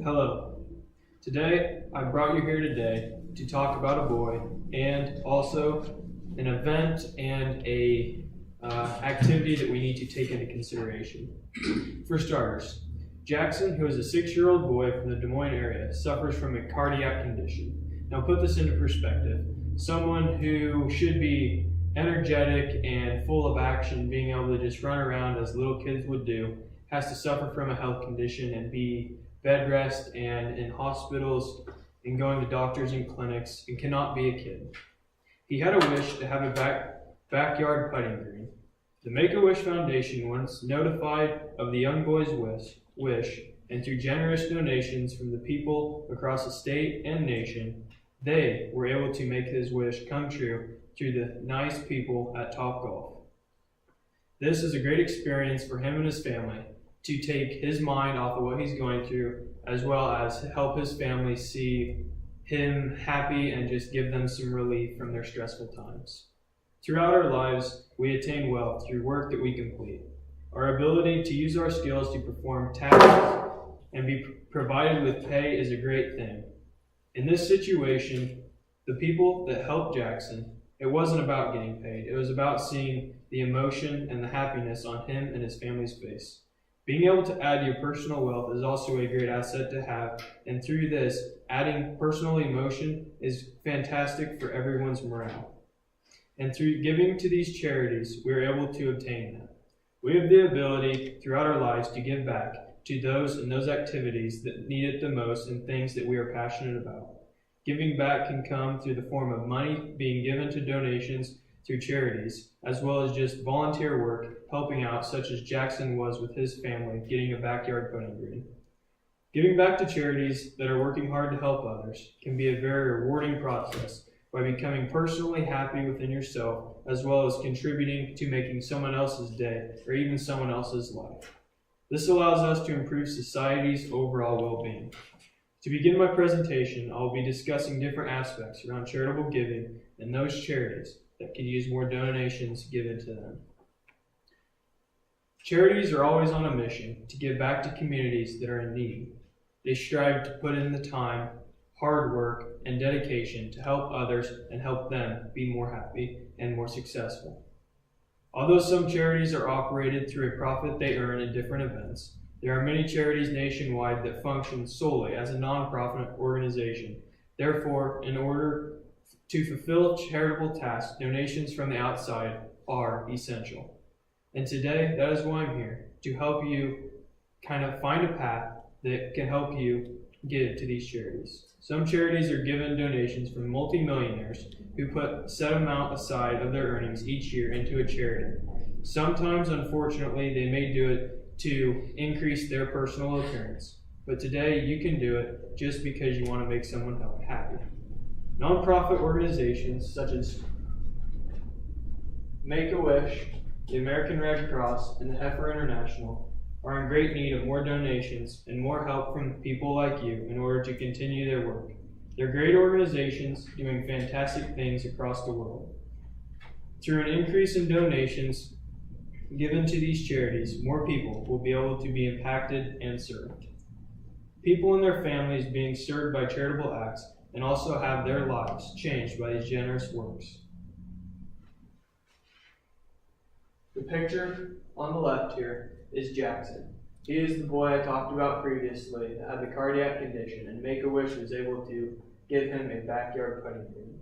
Hello. Today, I brought you here today to talk about a boy and also an event and a activity that we need to take into consideration. For starters, Jackson, who is a 6-year-old boy from the Des Moines area, suffers from a cardiac condition. Now put this into perspective. Someone who should be energetic and full of action, being able to just run around as little kids would do, has to suffer from a health condition and be bed rest and in hospitals and going to doctors and clinics and cannot be a kid. He had a wish to have a backyard putting green. The Make-A-Wish Foundation, once notified of the young boy's wish, and through generous donations from the people across the state and nation, they were able to make his wish come true through the nice people at Topgolf. This is a great experience for him and his family to take his mind off of what he's going through, as well as help his family see him happy and just give them some relief from their stressful times. Throughout our lives, we attain wealth through work that we complete. Our ability to use our skills to perform tasks and be provided with pay is a great thing. In this situation, the people that helped Jackson, it wasn't about getting paid. It was about seeing the emotion and the happiness on him and his family's face. Being able to add your personal wealth is also a great asset to have, and through this, adding personal emotion is fantastic for everyone's morale. And through giving to these charities, we are able to obtain that. We have the ability throughout our lives to give back to those and those activities that need it the most and things that we are passionate about. Giving back can come through the form of money being given to donations through charities, as well as just volunteer work helping out, such as Jackson was with his family getting a backyard putting green. Giving back to charities that are working hard to help others can be a very rewarding process by becoming personally happy within yourself, as well as contributing to making someone else's day or even someone else's life. This allows us to improve society's overall well-being. To begin my presentation, I'll be discussing different aspects around charitable giving and those charities that could use more donations given to them. Charities are always on a mission to give back to communities that are in need. They strive to put in the time, hard work, and dedication to help others and help them be more happy and more successful. Although some charities are operated through a profit they earn in different events, there are many charities nationwide that function solely as a nonprofit organization. Therefore, in order to fulfill charitable tasks, donations from the outside are essential. And today, that is why I'm here, to help you kind of find a path that can help you give to these charities. Some charities are given donations from multimillionaires who put a set amount aside of their earnings each year into a charity. Sometimes, unfortunately, they may do it to increase their personal appearance. But today, you can do it just because you want to make someone happy. Nonprofit organizations such as Make-A-Wish, the American Red Cross, and the Heifer International are in great need of more donations and more help from people like you in order to continue their work. They're great organizations doing fantastic things across the world. Through an increase in donations given to these charities, more people will be able to be impacted and served. People and their families being served by charitable acts and also have their lives changed by these generous works. The picture on the left here is Jackson. He is the boy I talked about previously that had the cardiac condition, and Make-A-Wish was able to give him a backyard putting green.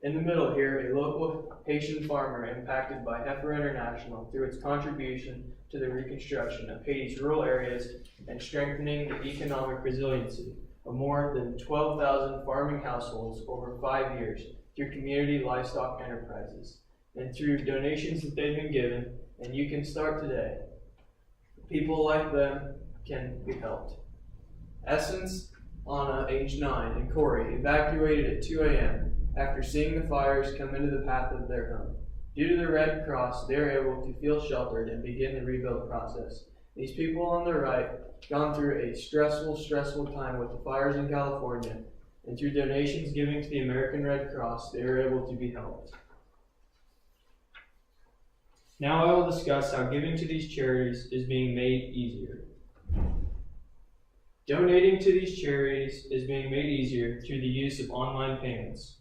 In the middle here, a local Haitian farmer impacted by Heifer International through its contribution to the reconstruction of Haiti's rural areas and strengthening the economic resiliency of more than 12,000 farming households over 5 years through community livestock enterprises and through donations that they've been given, and you can start today. People like them can be helped. Essence, Anna, age 9, and Corey evacuated at 2 a.m. after seeing the fires come into the path of their home. Due to the Red Cross, they are able to feel sheltered and begin the rebuild process. These people on the right gone through a stressful time with the fires in California, and through donations given to the American Red Cross, they were able to be helped. Now I will discuss how giving to these charities is being made easier. Donating to these charities is being made easier through the use of online payments.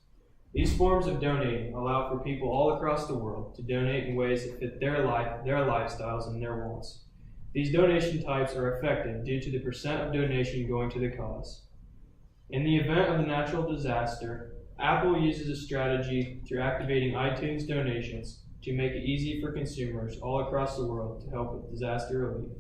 These forms of donating allow for people all across the world to donate in ways that fit their life, their lifestyles, and their wants. These donation types are effective due to the percent of donation going to the cause. In the event of a natural disaster, Apple uses a strategy through activating iTunes donations to make it easy for consumers all across the world to help with disaster relief.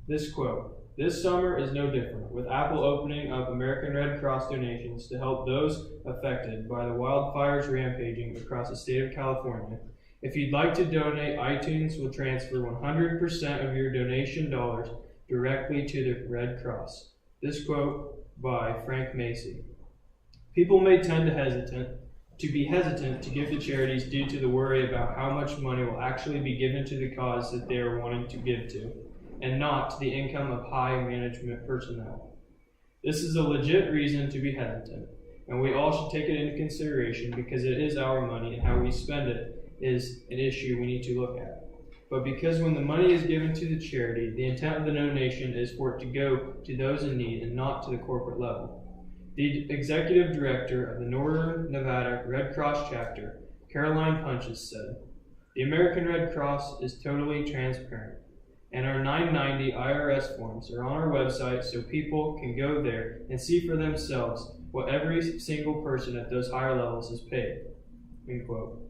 This quote, "This summer is no different, with Apple opening up American Red Cross donations to help those affected by the wildfires rampaging across the state of California. If you'd like to donate, iTunes will transfer 100% of your donation dollars directly to the Red Cross." This quote by Frank Macy. People may tend to be hesitant to give to charities due to the worry about how much money will actually be given to the cause that they are wanting to give to, and not to the income of high management personnel. This is a legit reason to be hesitant, and we all should take it into consideration because it is our money and how we spend it is an issue we need to look at. But because when the money is given to the charity, the intent of the donation is for it to go to those in need and not to the corporate level. The executive director of the Northern Nevada Red Cross chapter, Caroline Punches, said, "The American Red Cross is totally transparent, and our 990 IRS forms are on our website so people can go there and see for themselves what every single person at those higher levels is paid." End quote.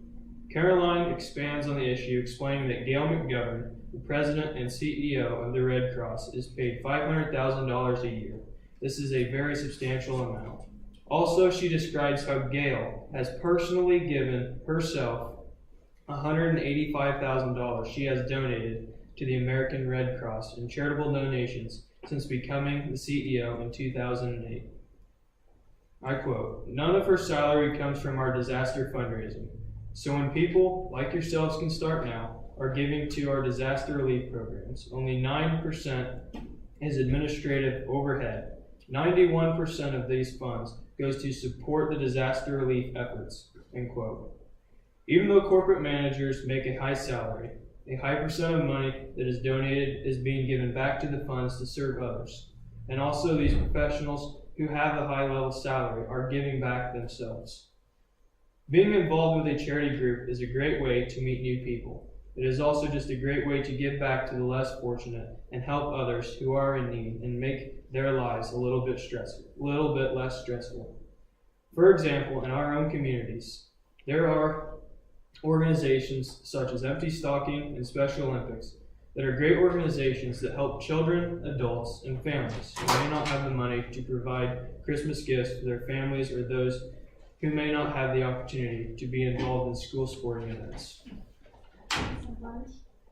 Caroline expands on the issue, explaining that Gail McGovern, the president and CEO of the Red Cross, is paid $500,000 a year. This is a very substantial amount. Also, she describes how Gail has personally given herself $185,000 she has donated to the American Red Cross in charitable donations since becoming the CEO in 2008. I quote, "None of her salary comes from our disaster fundraising. So when people, like yourselves, can start now, are giving to our disaster relief programs, only 9% is administrative overhead. 91% of these funds goes to support the disaster relief efforts." End quote. Even though corporate managers make a high salary, a high percent of money that is donated is being given back to the funds to serve others. And also these professionals who have a high level salary are giving back themselves. Being involved with a charity group is a great way to meet new people. It is also just a great way to give back to the less fortunate and help others who are in need and make their lives a little bit less stressful. For example, in our own communities, there are organizations such as Empty Stocking and Special Olympics that are great organizations that help children, adults, and families who may not have the money to provide Christmas gifts for their families or those who may not have the opportunity to be involved in school sporting events.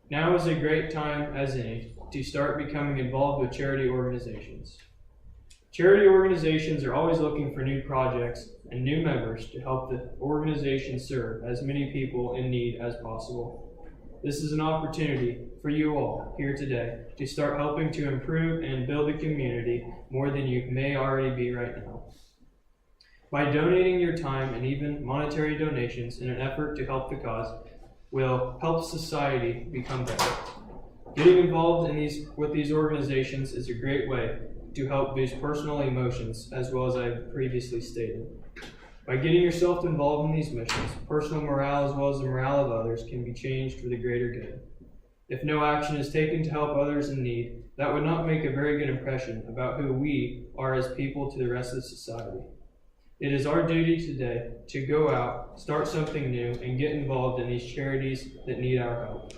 Now is a great time as any to start becoming involved with charity organizations. Charity organizations are always looking for new projects and new members to help the organization serve as many people in need as possible. This is an opportunity for you all here today to start helping to improve and build a community more than you may already be right now. By donating your time and even monetary donations in an effort to help the cause will help society become better. Getting involved with these organizations is a great way to help boost personal emotions, as well as I previously stated. By getting yourself involved in these missions, personal morale as well as the morale of others can be changed for the greater good. If no action is taken to help others in need, that would not make a very good impression about who we are as people to the rest of society. It is our duty today to go out, start something new, and get involved in these charities that need our help.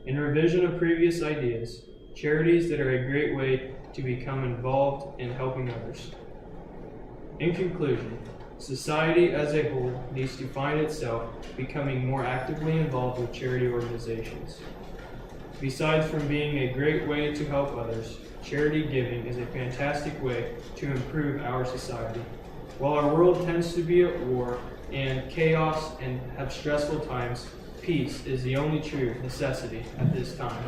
In revision of previous ideas, charities that are a great way to become involved in helping others. In conclusion, society as a whole needs to find itself becoming more actively involved with charity organizations. Besides from being a great way to help others, charity giving is a fantastic way to improve our society. While our world tends to be at war and chaos and have stressful times, peace is the only true necessity at this time.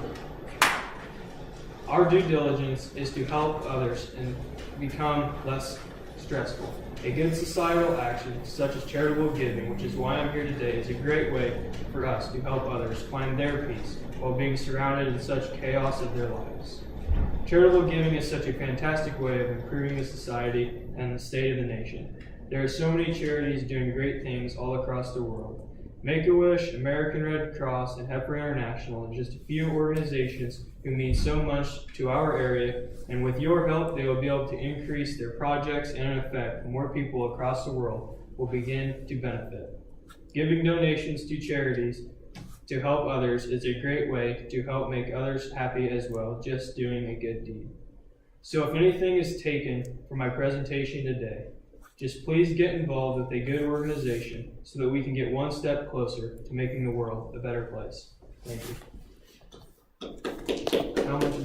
Our due diligence is to help others and become less stressful. A good societal action, such as charitable giving, which is why I'm here today, is a great way for us to help others find their peace while being surrounded in such chaos of their lives. Charitable giving is such a fantastic way of improving the society and the state of the nation. There are so many charities doing great things all across the world. Make-A-Wish, American Red Cross, and Heifer International are just a few organizations who mean so much to our area, and with your help, they will be able to increase their projects, and in effect, more people across the world will begin to benefit. Giving donations to charities to help others is a great way to help make others happy as well, just doing a good deed. So if anything is taken from my presentation today, just please get involved with a good organization so that we can get one step closer to making the world a better place. Thank you. How much